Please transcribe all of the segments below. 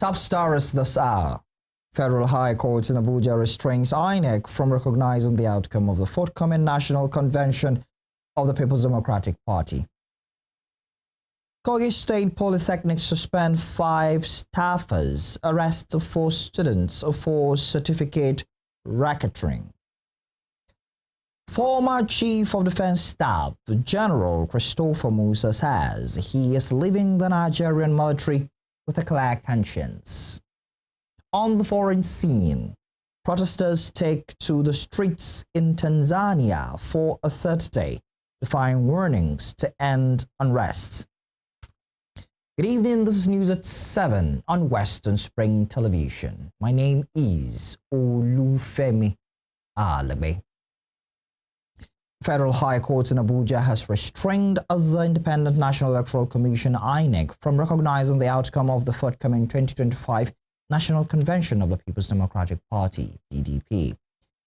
Top stories this hour. Federal High Court in Abuja restrains Inec from recognizing the outcome of the forthcoming National Convention of the People's Democratic Party. Kogi State Polytechnic suspend 5 staffers, arrest 4 students for certificate racketeering. Former Chief of Defense Staff General Christopher Musa says he is leaving the Nigerian military with a clear conscience. On the foreign scene, protesters take to the streets in Tanzania for a third day, defying warnings to end unrest. Good evening, this is News at 7 on Western Spring Television. My name is Olufemi Alebe. Federal High Court in Abuja has restrained the Independent National Electoral Commission (Inec) from recognizing the outcome of the forthcoming 2025 National Convention of the People's Democratic Party (PDP).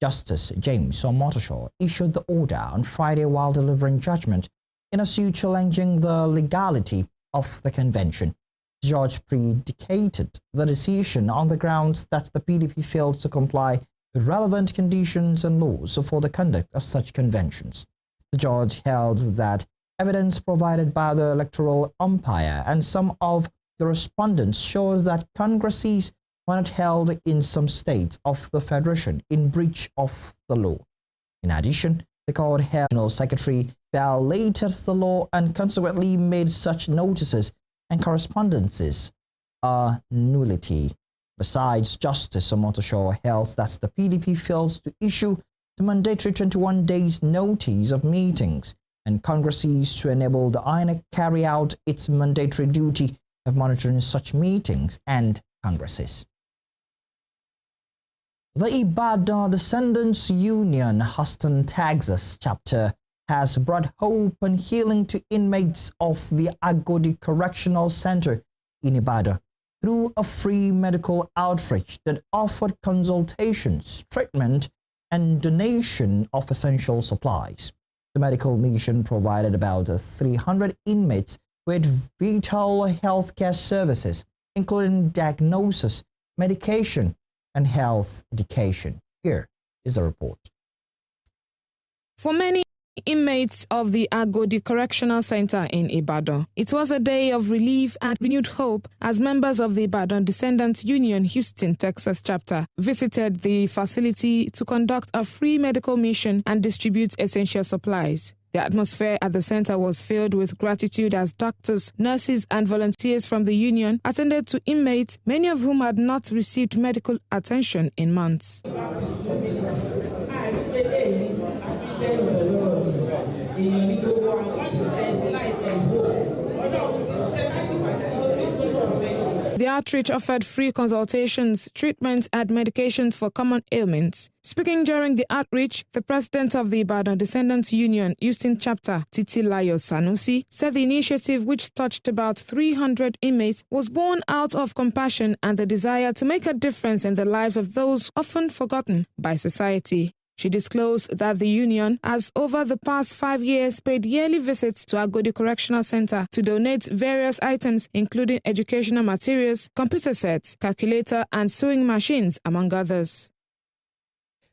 Justice James Omotosho issued the order on Friday while delivering judgment in a suit challenging the legality of the convention. The judge predicated the decision on the grounds that the PDP failed to comply with relevant conditions and laws for the conduct of such conventions. The judge held that evidence provided by the electoral umpire and some of the respondents showed that congresses were not held in some states of the Federation in breach of the law. In addition, the court held the General Secretary violated the law and consequently made such notices and correspondences a nullity. Besides, Justice Omotosho held that the PDP failed to issue the mandatory 21 days notice of meetings and congresses to enable the Inec carry out its mandatory duty of monitoring such meetings and congresses. The Ibadan Descendants Union Houston, Texas chapter has brought hope and healing to inmates of the Agodi Correctional Center in Ibadan through a free medical outreach that offered consultations, treatment, and donation of essential supplies. The medical mission provided about 300 inmates with vital healthcare services, including diagnosis, medication, and health education. Here is a report. For many inmates of the Agodi Correctional Center in Ibadan, it was a day of relief and renewed hope as members of the Ibadan Descendants Union Houston, Texas chapter visited the facility to conduct a free medical mission and distribute essential supplies. The atmosphere at the center was filled with gratitude as doctors, nurses, and volunteers from the union attended to inmates, many of whom had not received medical attention in months. The outreach offered free consultations, treatments, and medications for common ailments. Speaking during the outreach, the president of the Ibadan Descendants Union Houston chapter, Titilayo Sanusi, said the initiative, which touched about 300 inmates, was born out of compassion and the desire to make a difference in the lives of those often forgotten by society. She disclosed that the union has over the past 5 years paid yearly visits to Agodi Correctional Center to donate various items including educational materials, computer sets, calculator, and sewing machines, among others.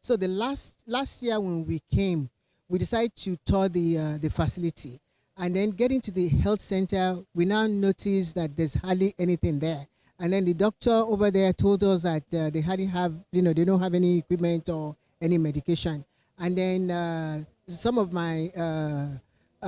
So the last year when we came, we decided to tour the facility. And then getting to the health center, we now noticed that there's hardly anything there. And then the doctor over there told us that they don't have any equipment or any medication. And then some of my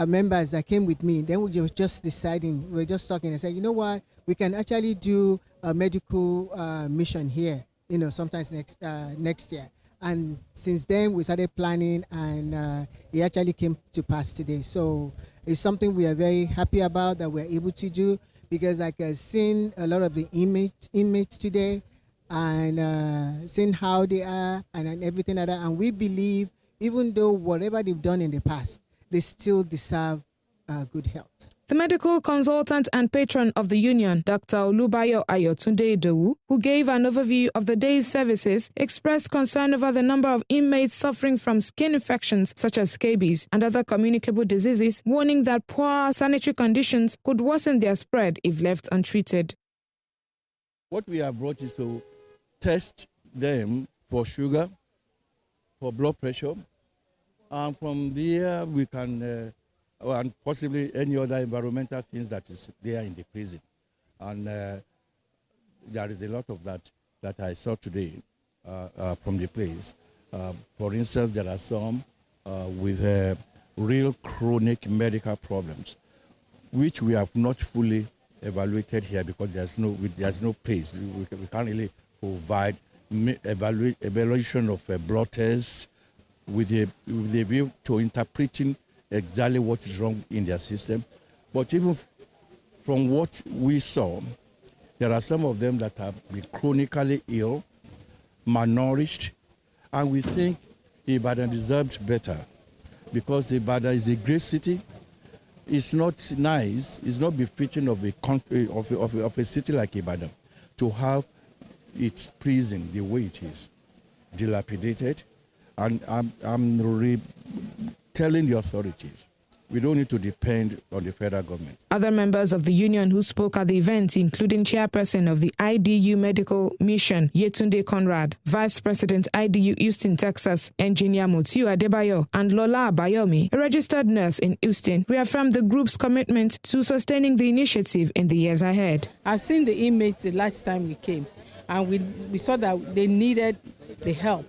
members that came with me, then we were just deciding, we were just talking and said, you know what, we can actually do a medical mission here, sometimes next year. And since then we started planning, and it actually came to pass today. So it's something we are very happy about that we're able to do, because like I've seen a lot of the inmates today, and seeing how they are and everything like that. And we believe, even though whatever they've done in the past, they still deserve good health. The medical consultant and patron of the union, Dr. Olubayo Ayotunde Idowu, who gave an overview of the day's services, expressed concern over the number of inmates suffering from skin infections such as scabies and other communicable diseases, warning that poor sanitary conditions could worsen their spread if left untreated. What we have brought is to test them for sugar, for blood pressure, and from there we can, and possibly any other environmental things that is there in the prison. And there is a lot of that I saw today from the place. For instance, there are some with real chronic medical problems, which we have not fully evaluated here because there's no place. We can't really provide evaluation of blood tests with a view to interpreting exactly what is wrong in their system. But even from what we saw, there are some of them that have been chronically ill, malnourished, and we think Ibadan deserved better because Ibadan is a great city. It's not nice, it's not befitting of a country, of a city like Ibadan to have its prison the way it is, dilapidated. And I'm telling the authorities, we don't need to depend on the federal government. Other members of the union who spoke at the event, including chairperson of the IDU Medical Mission, Yetunde Conrad, Vice President IDU Houston, Texas, Engineer Mutiu Adebayo, and Lola Abayomi, a registered nurse in Houston, reaffirmed the group's commitment to sustaining the initiative in the years ahead. I've seen the inmates the last time we came, and we saw that they needed the help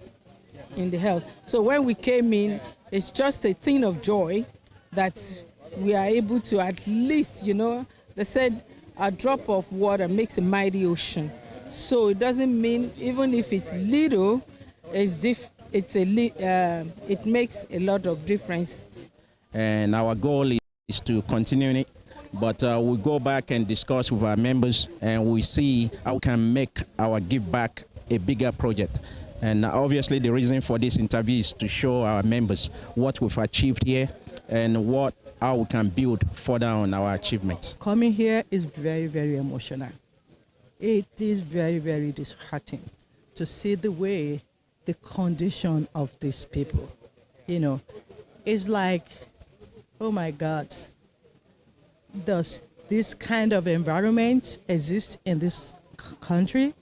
in the health. So when we came in, it's just a thing of joy that we are able to at least, they said a drop of water makes a mighty ocean. So it doesn't mean, even if it's little, it makes a lot of difference. And our goal is to continue it, but we go back and discuss with our members, and we see how we can make our give back a bigger project. And obviously the reason for this interview is to show our members what we've achieved here and how we can build further on our achievements. Coming here is very, very emotional. It is very, very disheartening to see the way the condition of these people. It's like, oh my God, does this kind of environment exist in this country?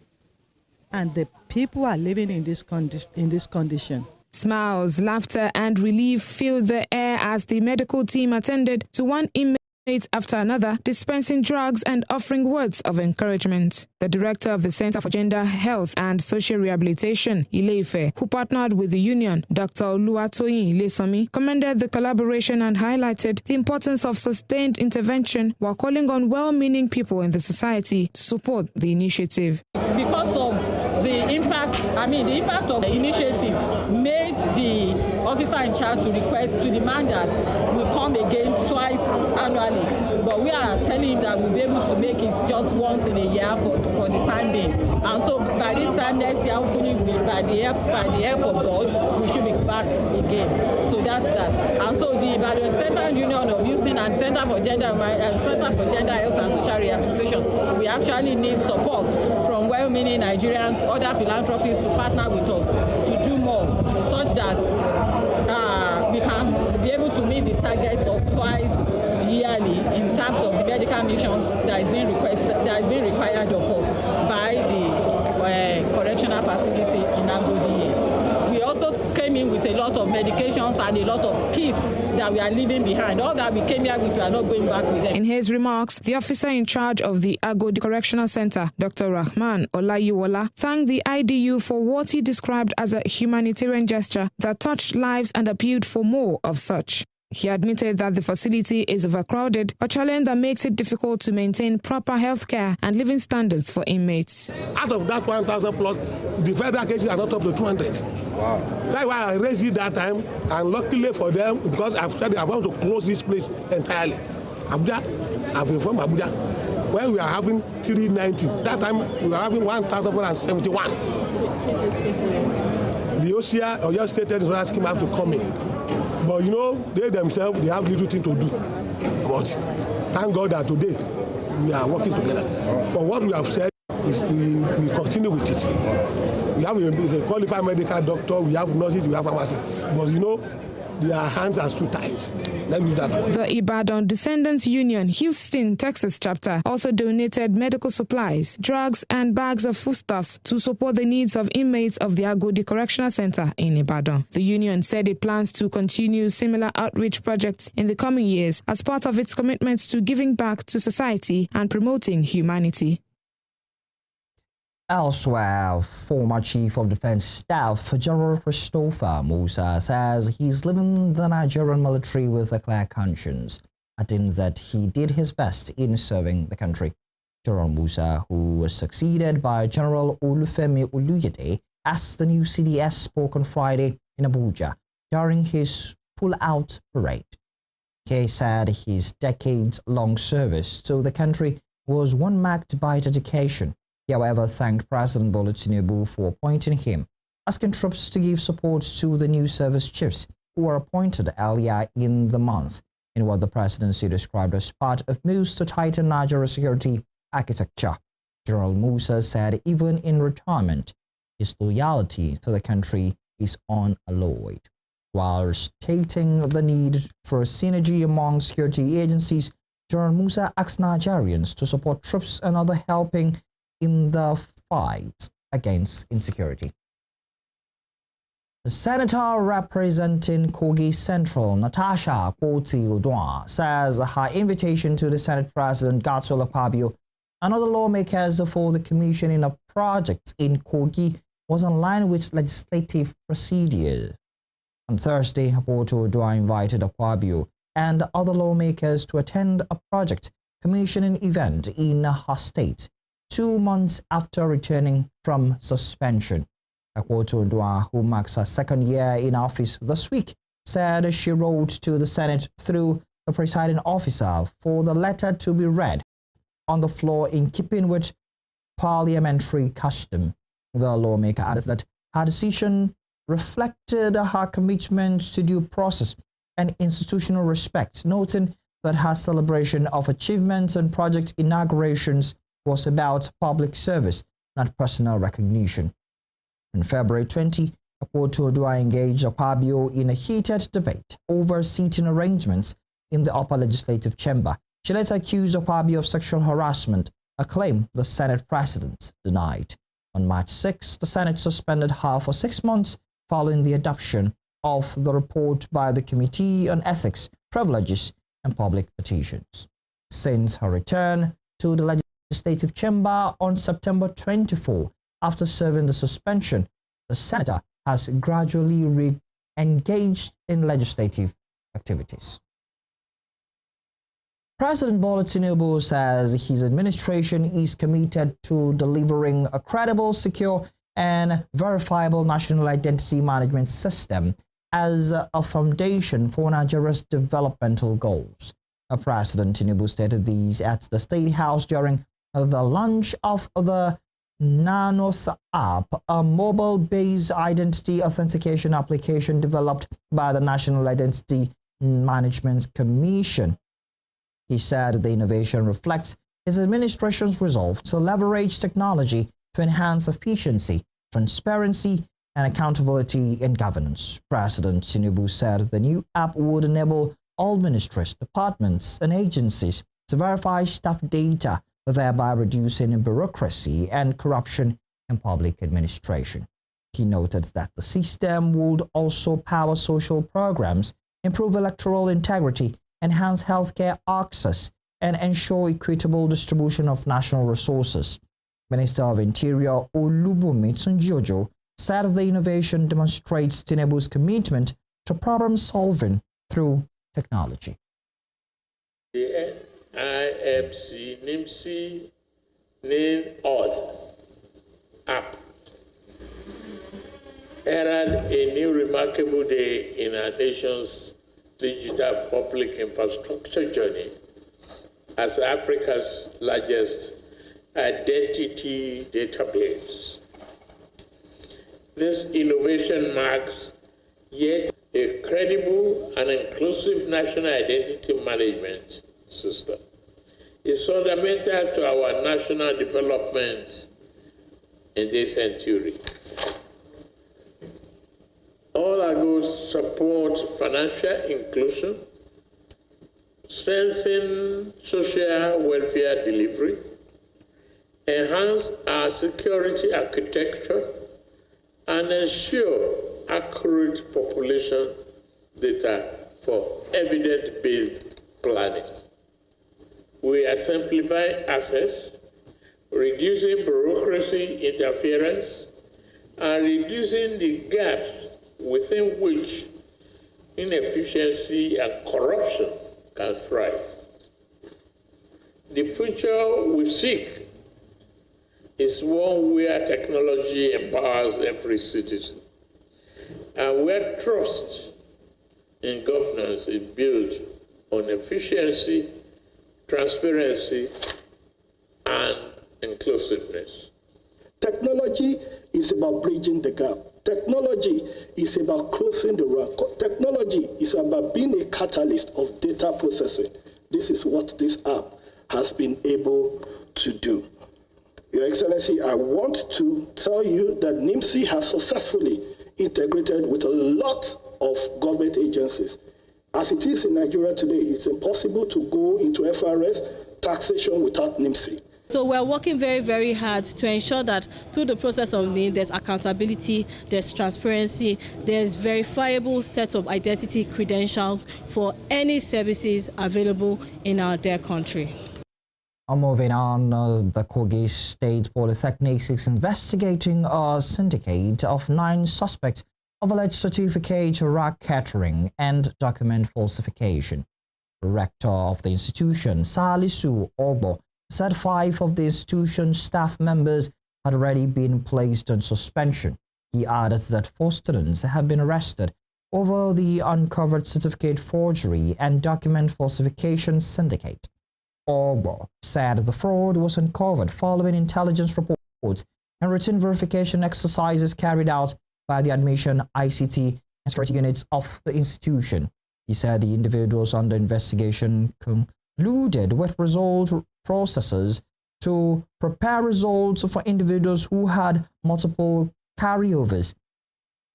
And the people are living in this condition. Smiles, laughter, and relief filled the air as the medical team attended to one inmate after another, dispensing drugs and offering words of encouragement. The director of the Center for Gender Health and Social Rehabilitation, Ile-Ife, who partnered with the union, Dr. Oluwatoyin Ilesanmi, commended the collaboration and highlighted the importance of sustained intervention while calling on well-meaning people in the society to support the initiative. Because of the impact of the initiative made the officer in charge to demand that we come again twice annually. But we are telling him that we'll be able to make it just once in a year for the time being. And so by this time next year, hopefully by the help of God, we should be back again. So that's that. And so the Central Union of Houston and Center for Gender Health and Social Rehabilitation, we actually need support from well-meaning Nigerians, other philanthropists to partner with us to do more, such that we can be able to meet the target of twice yearly in terms of the medical mission that is being required of us by the correctional facility in Agodi. We also came in with a lot of medications and a lot of kits that we are leaving behind. All that we came here with, we are not going back with them. In his remarks, the officer in charge of the Agodi Correctional Center, Dr. Rahman Olayiwola, thanked the IDU for what he described as a humanitarian gesture that touched lives and appealed for more of such. He admitted that the facility is overcrowded, a challenge that makes it difficult to maintain proper health care and living standards for inmates. Out of that 1,000 plus, the federal cases are not up to 200. Wow. That's why I raised it that time, and luckily for them, because I've said I want to close this place entirely. Abuja, I've informed Abuja, when we are having 390, that time we were having 1,171. The OCR, or your state insurance scheme, have to come in. But they themselves, they have little thing to do. But thank God that today we are working together. For what we have said, we continue with it. We have a qualified medical doctor, we have nurses, we have pharmacists. But their hands are too tight. Let me use that word. The Ibadan Descendants Union Houston, Texas chapter also donated medical supplies, drugs, and bags of foodstuffs to support the needs of inmates of the Agodi Correctional Center in Ibadan. The union said it plans to continue similar outreach projects in the coming years as part of its commitment to giving back to society and promoting humanity. Elsewhere, former Chief of Defense Staff General Christopher Musa says he's leaving the Nigerian military with a clear conscience, adding that he did his best in serving the country. General Musa, who was succeeded by General Olufemi Oluyede as the new CDS, spoke on Friday in Abuja during his pull-out parade. He said his decades-long service to the country was one marked by dedication. He, however, thanked President Bola Tinubu for appointing him, asking troops to give support to the new service chiefs who were appointed earlier in the month in what the presidency described as part of moves to tighten Nigeria's security architecture. General Musa said even in retirement, his loyalty to the country is unalloyed. While stating the need for synergy among security agencies, General Musa asked Nigerians to support troops and other helping in the fight against insecurity. The senator representing Kogi Central, Natasha Akpoti-Oduah, says her invitation to the Senate President Godswill Akpabio and other lawmakers for the commissioning of projects in Kogi was in line with legislative procedure. On Thursday, Akpoti-Oduah invited Akpabio and other lawmakers to attend a project commissioning event in her state 2 months after returning from suspension. Akpoti-Oduah, who marks her second year in office this week, said she wrote to the Senate through the presiding officer for the letter to be read on the floor in keeping with parliamentary custom. The lawmaker added that her decision reflected her commitment to due process and institutional respect, noting that her celebration of achievements and project inaugurations was about public service, not personal recognition. On February 20, Akpoti-Oduah engaged Akpabio in a heated debate over seating arrangements in the upper legislative chamber. She later accused Akpabio of sexual harassment, a claim the Senate president denied. On March 6, the Senate suspended her for 6 months following the adoption of the report by the Committee on Ethics, Privileges, and Public Petitions. Since her return to the legislative chamber on September 24, after serving the suspension, the senator has gradually re-engaged in legislative activities. President Bola Tinubu says his administration is committed to delivering a credible, secure, and verifiable national identity management system as a foundation for Nigeria's developmental goals. President Tinubu stated these at the State House during the launch of the Nanoth app, a mobile-based identity authentication application developed by the National Identity Management Commission. He said the innovation reflects his administration's resolve to leverage technology to enhance efficiency, transparency, and accountability in governance. President Tinubu said the new app would enable all ministries, departments, and agencies to verify staff data, thereby reducing bureaucracy and corruption in public administration. He noted that the system would also power social programs, improve electoral integrity, enhance healthcare access, and ensure equitable distribution of national resources. Minister of Interior Olubunmi Tunji-Ojo said the innovation demonstrates Tinubu's commitment to problem solving through technology. The IFC NIMC NIN-Auth app heralded a new remarkable day in our nation's digital public infrastructure journey as Africa's largest identity database. This innovation marks yet a credible and inclusive national identity management system. It's fundamental to our national development in this century. All our will support financial inclusion, strengthen social welfare delivery, enhance our security architecture, and ensure accurate population data for evidence-based planning. We are simplifying access, reducing bureaucracy interference, and reducing the gaps within which inefficiency and corruption can thrive. The future we seek is one where technology empowers every citizen and where trust in governance is built on efficiency, transparency, and inclusiveness. Technology is about bridging the gap. Technology is about closing the rank. Technology is about being a catalyst of data processing. This is what this app has been able to do. Your Excellency, I want to tell you that NIMSI has successfully integrated with a lot of government agencies. As it is in Nigeria today, it's impossible to go into FRS taxation without NIMSI. So we're working very, very hard to ensure that through the process of NIM, there's accountability, there's transparency, there's verifiable set of identity credentials for any services available in our dear country. Moving on, the Kogi State Polytechnic is investigating a syndicate of 9 suspects of alleged certificate racketeering and document falsification. The rector of the institution, Salisu Ogbo, said 5 of the institution's staff members had already been placed on suspension. He added that 4 students have been arrested over the uncovered certificate forgery and document falsification syndicate. Ogbo said the fraud was uncovered following intelligence reports and routine verification exercises carried out by the admission, ICT, and security units of the institution. He said the individuals under investigation concluded with result processes to prepare results for individuals who had multiple carryovers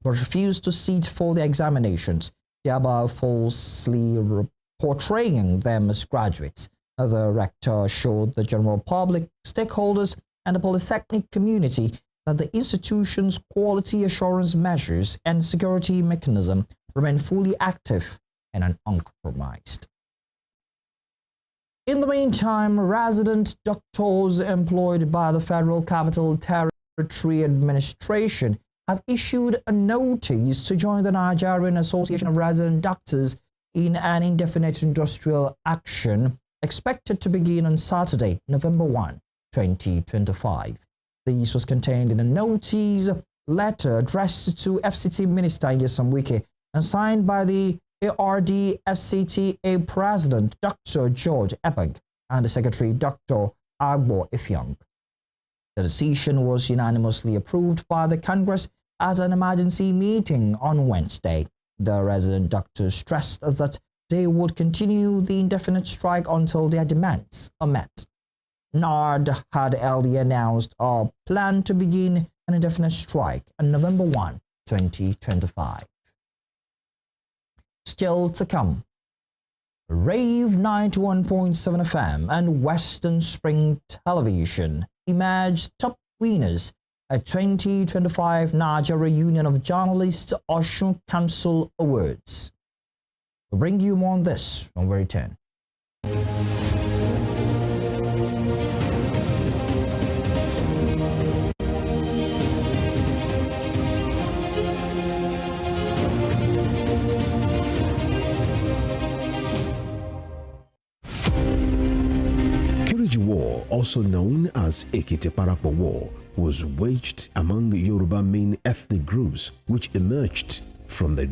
but refused to sit for the examinations, thereby falsely portraying them as graduates. The rector assured the general public, stakeholders, and the polytechnic community that the institution's quality assurance measures and security mechanism remain fully active and uncompromised. In the meantime, resident doctors employed by the Federal Capital Territory Administration have issued a notice to join the Nigerian Association of Resident Doctors in an indefinite industrial action expected to begin on Saturday, November 1, 2025. This was contained in a notice letter addressed to FCT Minister Nyesom Wike and signed by the ARD-FCTA President Dr. George Ebang and the Secretary Dr. Agbo Ifyong. The decision was unanimously approved by the Congress at an emergency meeting on Wednesday. The resident doctors stressed that they would continue the indefinite strike until their demands are met. NARD had earlier announced a plan to begin an indefinite strike on November 1, 2025. Still to come, Rave 91.7 FM and Western Spring Television emerged top winners at 2025 Nigeria Union of Journalists Osun Council Awards. We'll bring you more on this when we return. War, also known as Ekiti-Parapa War, was waged among Yoruba main ethnic groups which emerged from the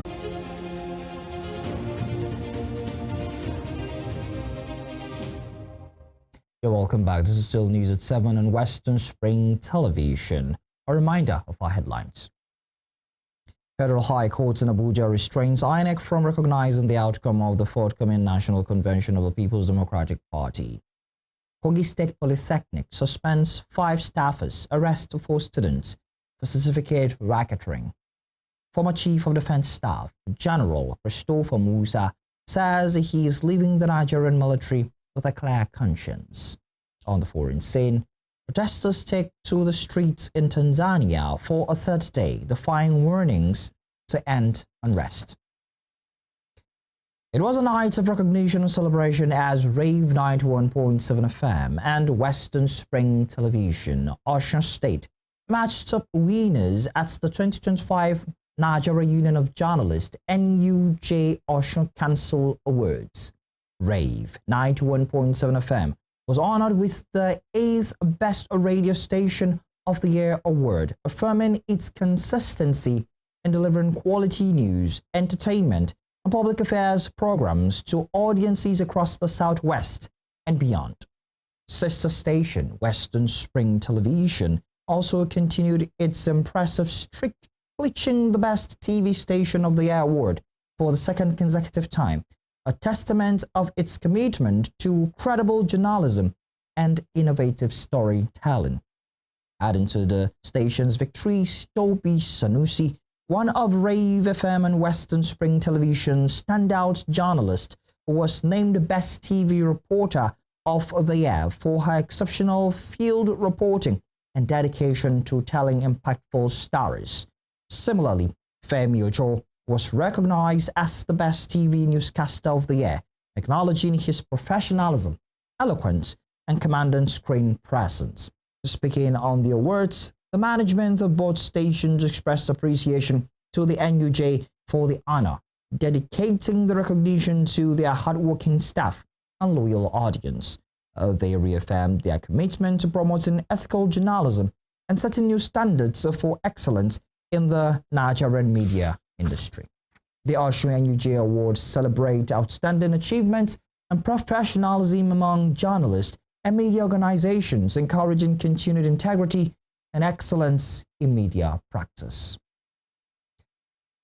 You're welcome back. This is still news at 7 on Western Spring Television. A reminder of our headlines. Federal High Court in Abuja restrains Inec from recognizing the outcome of the forthcoming National Convention of the People's Democratic Party. Kogi State Polytechnic suspends 5 staffers, arrests 4 students for certificate racketeering. former Chief of Defense Staff, General Christopher Musa, says he is leaving the Nigerian military with a clear conscience. On the foreign scene, protesters take to the streets in Tanzania for a third day, defying warnings to end unrest. It was a night of recognition and celebration as Rave 91.7 FM and Western Spring Television, Osun State, matched top winners at the 2025 Nigeria Union of Journalists NUJ Osun Council Awards. Rave 91.7 FM was honored with the 8th Best Radio Station of the Year award, affirming its consistency in delivering quality news, entertainment, and public affairs programs to audiences across the Southwest and beyond. Sister station Western Spring Television also continued its impressive streak, clinching the Best TV Station of the Year award for the second consecutive time, a testament of its commitment to credible journalism and innovative storytelling. Adding to the station's victories, Toby Sanusi, one of Rave FM and Western Spring Television's standout journalists, was named Best TV Reporter of the Year for her exceptional field reporting and dedication to telling impactful stories. Similarly, Femi Ojo was recognized as the Best TV Newscaster of the Year, acknowledging his professionalism, eloquence, and commanding screen presence. Speaking on the awards, the management of both stations expressed appreciation to the NUJ for the honor, dedicating the recognition to their hardworking staff and loyal audience. They reaffirmed their commitment to promoting ethical journalism and setting new standards for excellence in the Nigerian media industry. The Osun NUJ Awards celebrate outstanding achievements and professionalism among journalists and media organizations, encouraging continued integrity and excellence in media practice.